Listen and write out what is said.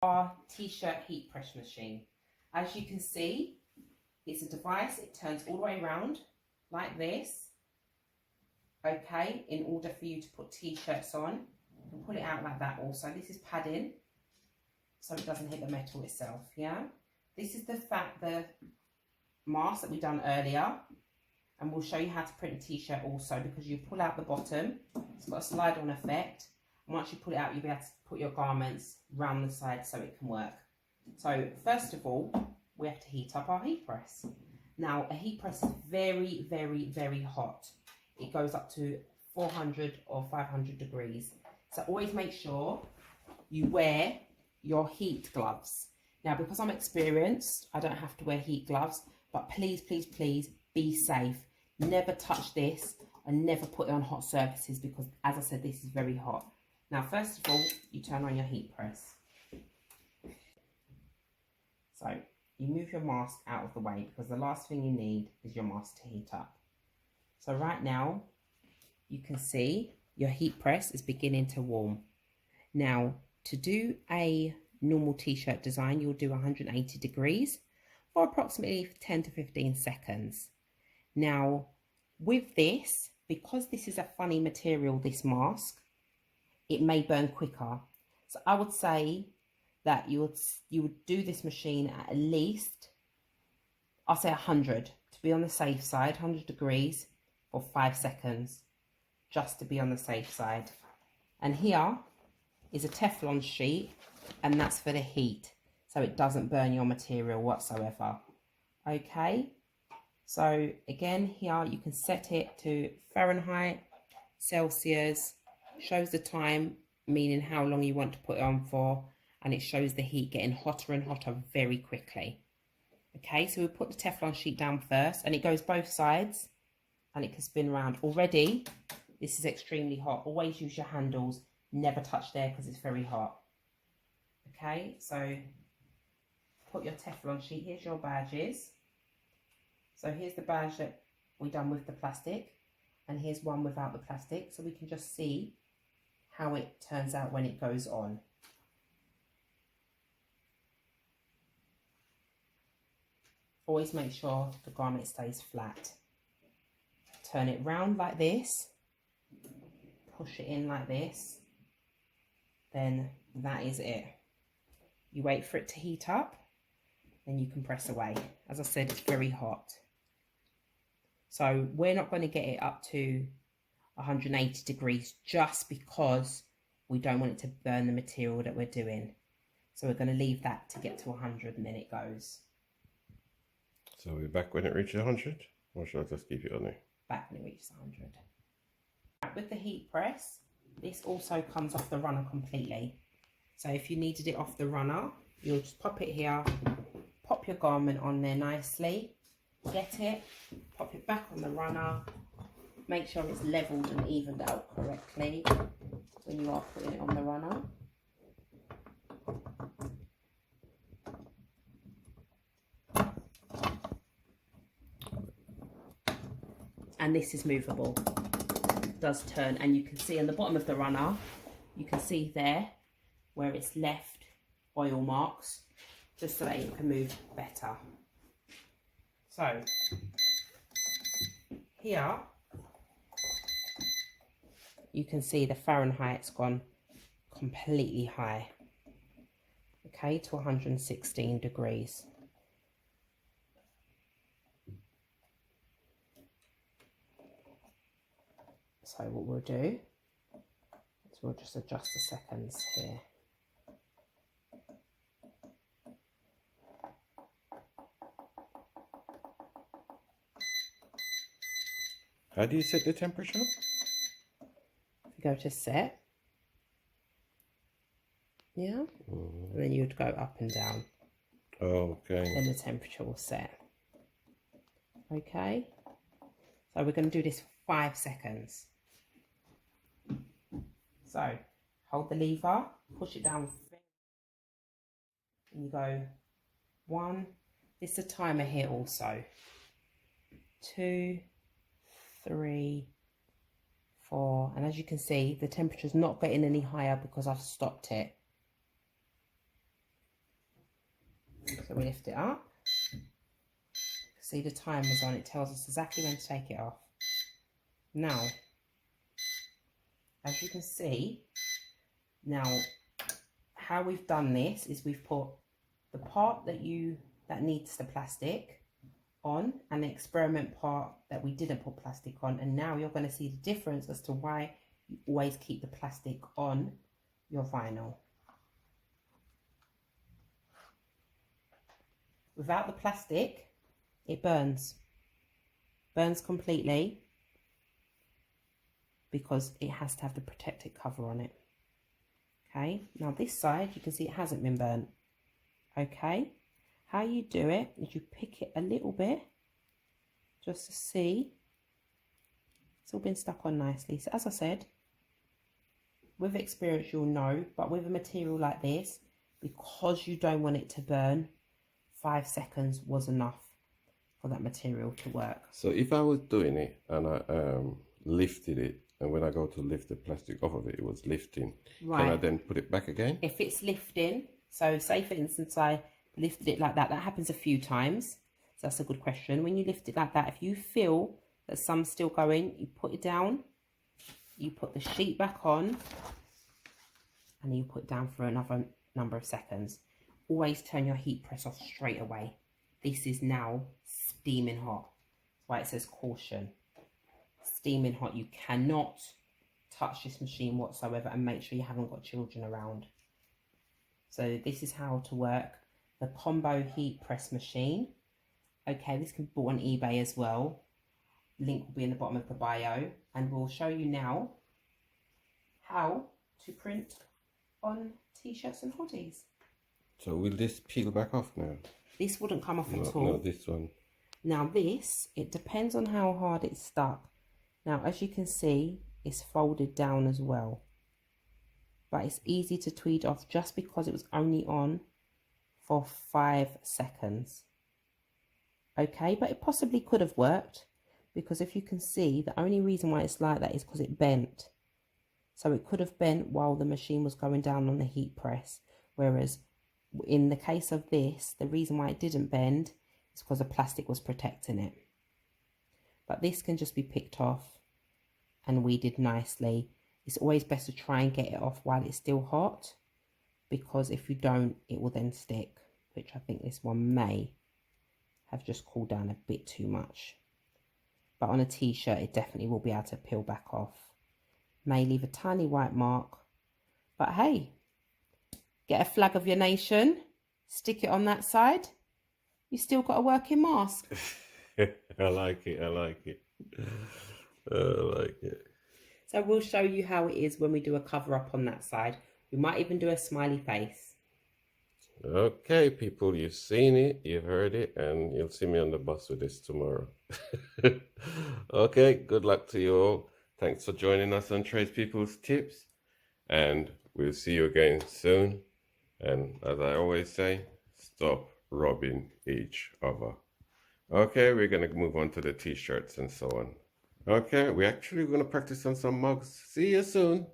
Our t-shirt heat press machine. As you can see, it's a device. It turns all the way around like this, okay, in order for you to put t-shirts on. You can pull it out like that also. This is padding so it doesn't hit the metal itself, yeah. This is the mask that we done earlier, and we'll show you how to print a t-shirt also, because you pull out the bottom. It's got a slide on effect. Once you pull it out, you'll be able to put your garments round the side so it can work. So first of all, we have to heat up our heat press. Now, a heat press is very, very, very hot. It goes up to 400 or 500 degrees. So always make sure you wear your heat gloves. Now, because I'm experienced, I don't have to wear heat gloves, but please, please, please be safe. Never touch this and never put it on hot surfaces, because as I said, this is very hot. Now, first of all, you turn on your heat press. So you move your mask out of the way, because the last thing you need is your mask to heat up. So right now, you can see your heat press is beginning to warm. Now, to do a normal t-shirt design, you'll do 180 degrees for approximately 10 to 15 seconds. Now, with this, because this is a funny material, this mask, it may burn quicker. So I would say that you would do this machine at least, I'll say 100, to be on the safe side, 100 degrees for 5 seconds, just to be on the safe side. And here is a Teflon sheet, and that's for the heat, so it doesn't burn your material whatsoever. Okay, so again, here you can set it to Fahrenheit, Celsius, shows the time, meaning how long you want to put it on for, and it shows the heat getting hotter and hotter very quickly. Okay, so we put the Teflon sheet down first, and it goes both sides, and it can spin around. Already, this is extremely hot. Always use your handles, never touch there because it's very hot. Okay, so put your Teflon sheet. Here's your badges. So here's the badge that we done with the plastic, and here's one without the plastic, so we can just see how it turns out when it goes on. Always make sure the garment stays flat. Turn it round like this, push it in like this, then that is it. You wait for it to heat up, then you can press away. As I said, it's very hot. So we're not going to get it up to 180 degrees just because we don't want it to burn the material that we're doing. So we're going to leave that to get to 100, and then it goes. So we'll be back when it reaches 100, or should I just keep it on there? Back when it reaches 100. With the heat press, this also comes off the runner completely. So if you needed it off the runner, you'll just pop it here, pop your garment on there nicely, get it, pop it back on the runner, make sure it's leveled and evened out correctly when you are putting it on the runner. And this is movable. It does turn, and you can see on the bottom of the runner, you can see there where it's left oil marks, just so that it can move better. So here you can see the Fahrenheit's gone completely high, okay, to 116 degrees. So what we'll do is we'll just adjust the seconds here. How do you set the temperature? If you go to set, yeah, and then you'd go up and down. Oh, okay. Then the temperature will set. Okay, so we're going to do this for 5 seconds. So hold the lever, push it down, and you go 1. This is a timer here also. 2, 3, 4, and as you can see, the temperature's not getting any higher because I've stopped it. So we lift it up. See the timer's on, it tells us exactly when to take it off. Now, as you can see, now how we've done this is we've put the part that needs the plastic on and the experiment part that we didn't put plastic on, and now you're going to see the difference as to why you always keep the plastic on your vinyl. Without the plastic, it burns completely, because it has to have the protective cover on it. Okay, now this side you can see it hasn't been burnt. Okay, how you do it is you pick it a little bit just to see it's all been stuck on nicely. So as I said, with experience you'll know, but with a material like this, because you don't want it to burn, 5 seconds was enough for that material to work. So if I was doing it and I lifted it, and when I go to lift the plastic off of it, it was lifting. Right. Can I then put it back again? If it's lifting, so say for instance I lifted it like that, that happens a few times. So that's a good question. When you lift it like that, if you feel that some's still going, you put it down, you put the sheet back on, and you put it down for another number of seconds. Always turn your heat press off straight away. This is now steaming hot. That's why it says caution. Steaming hot. You cannot touch this machine whatsoever, and make sure you haven't got children around. So this is how to work the combo heat press machine. Okay, this can be bought on eBay as well. Link will be in the bottom of the bio, and we'll show you now how to print on t-shirts and hoodies. So will this peel back off now? This wouldn't come off at all. No, this one. Now this, it depends on how hard it's stuck. Now as you can see, it's folded down as well. But it's easy to tweed off just because it was only on for 5 seconds. Okay, but it possibly could have worked, because if you can see, the only reason why it's like that is because it bent. So it could have bent while the machine was going down on the heat press, whereas in the case of this, the reason why it didn't bend is because the plastic was protecting it. But this can just be picked off and weeded nicely. It's always best to try and get it off while it's still hot, because if you don't, it will then stick, which I think this one may have just cooled down a bit too much. But on a t-shirt, it definitely will be able to peel back off. May leave a tiny white mark, but hey, get a flag of your nation, stick it on that side, you still got a working mask. I like it, I like it. I like it. So we'll show you how it is when we do a cover up on that side. We might even do a smiley face. Okay, people, you've seen it, you've heard it, and you'll see me on the bus with this tomorrow. Okay, good luck to you all. Thanks for joining us on Tradespeople's Tips, and we'll see you again soon. And as I always say, stop robbing each other. Okay, we're going to move on to the t-shirts and so on. Okay, we're actually going to practice on some mugs. See you soon.